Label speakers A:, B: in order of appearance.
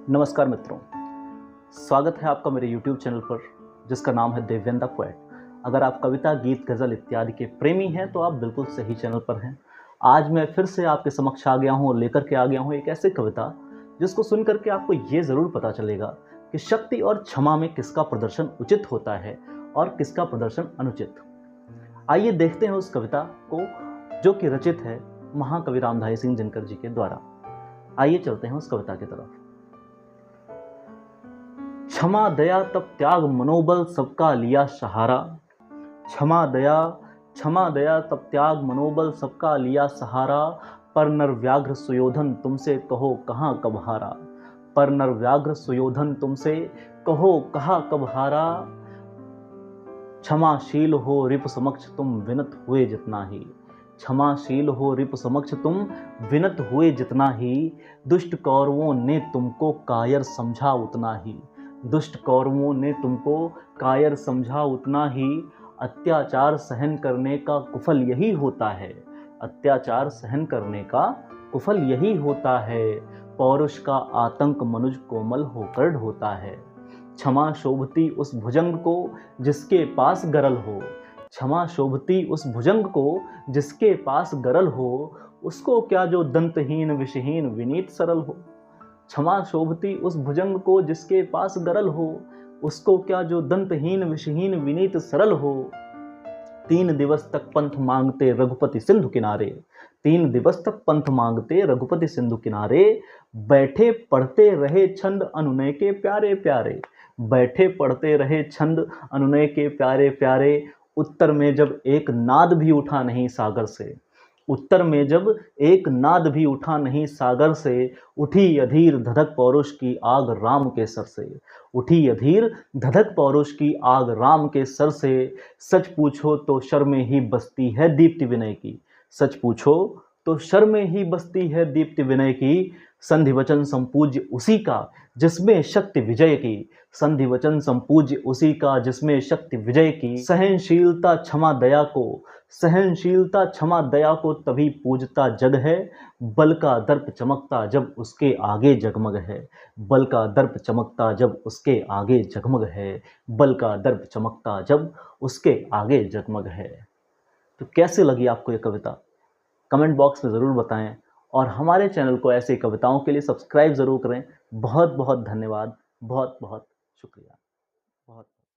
A: नमस्कार मित्रों, स्वागत है आपका मेरे YouTube चैनल पर जिसका नाम है देवेंद्र पोएट। अगर आप कविता, गीत, गज़ल इत्यादि के प्रेमी हैं तो आप बिल्कुल सही चैनल पर हैं। आज मैं फिर से आपके समक्ष आ गया हूँ और लेकर के आ गया हूँ एक ऐसी कविता जिसको सुन करके आपको ये ज़रूर पता चलेगा कि शक्ति और क्षमा में किसका प्रदर्शन उचित होता है और किसका प्रदर्शन अनुचित। आइए देखते हैं उस कविता को जो कि रचित है महाकवि रामधारी सिंह दिनकर जी के द्वारा। आइए चलते हैं उस कविता की तरफ। क्षमा दया तब त्याग मनोबल सबका लिया सहारा। क्षमा दया तब त्याग मनोबल सबका लिया सहारा। पर नर व्याघ्र सुयोधन तुमसे कहो कहाँ कब हारा। पर नर व्याघ्र सुयोधन तुमसे कहो कहाँ कब हारा। क्षमाशील हो रिप समक्ष तुम विनत हुए जितना ही। क्षमाशील हो रिप समक्ष तुम विनत हुए जितना ही। दुष्ट कौरवों ने तुमको कायर समझा उतना ही। दुष्ट कौरवों ने तुमको कायर समझा उतना ही। अत्याचार सहन करने का कुफल यही होता है। अत्याचार सहन करने का कुफल यही होता है। पौरुष का आतंक मनुज कोमल होकर ढोता है। क्षमा शोभती उस भुजंग को जिसके पास गरल हो। क्षमा शोभती उस भुजंग को जिसके पास गरल हो। उसको क्या जो दंतहीन विषहीन विनीत सरल हो। क्षमा शोभती उस भुजंग को जिसके पास गरल हो। उसको क्या जो दंतहीन विषहीन विनीत सरल हो। 3 दिवस तक पंथ मांगते रघुपति सिंधु किनारे। 3 दिवस तक पंथ मांगते रघुपति सिंधु किनारे। बैठे पढ़ते रहे छंद अनुनय के प्यारे प्यारे। बैठे पढ़ते रहे छंद अनुनय के प्यारे प्यारे। उत्तर में जब एक नाद भी उठा नहीं सागर से। उत्तर में जब एक नाद भी उठा नहीं सागर से। उठी अधीर धधक पौरुष की आग राम के सर से। उठी अधीर धधक पौरुष की आग राम के सर से। सच पूछो तो शर्म ही बसती है दीप्ति विनय की। सच पूछो तो शर्म ही बसती है दीप्ति विनय की। संधि वचन संपूज्य उसी का जिसमें शक्ति विजय की। संधि वचन संपूज्य उसी का जिसमें शक्ति विजय की। सहनशीलता क्षमा दया को। सहनशीलता क्षमा दया को तभी पूजता जग है। बल का दर्प चमकता जब उसके आगे जगमग है। बल का दर्प चमकता जब उसके आगे जगमग है। बल का दर्प चमकता जब उसके आगे जगमग है। तो कैसे लगी आपको ये कविता? कमेंट बॉक्स में ज़रूर बताएं और हमारे चैनल को ऐसे कविताओं के लिए सब्सक्राइब ज़रूर करें। बहुत बहुत धन्यवाद, बहुत बहुत शुक्रिया। बहुत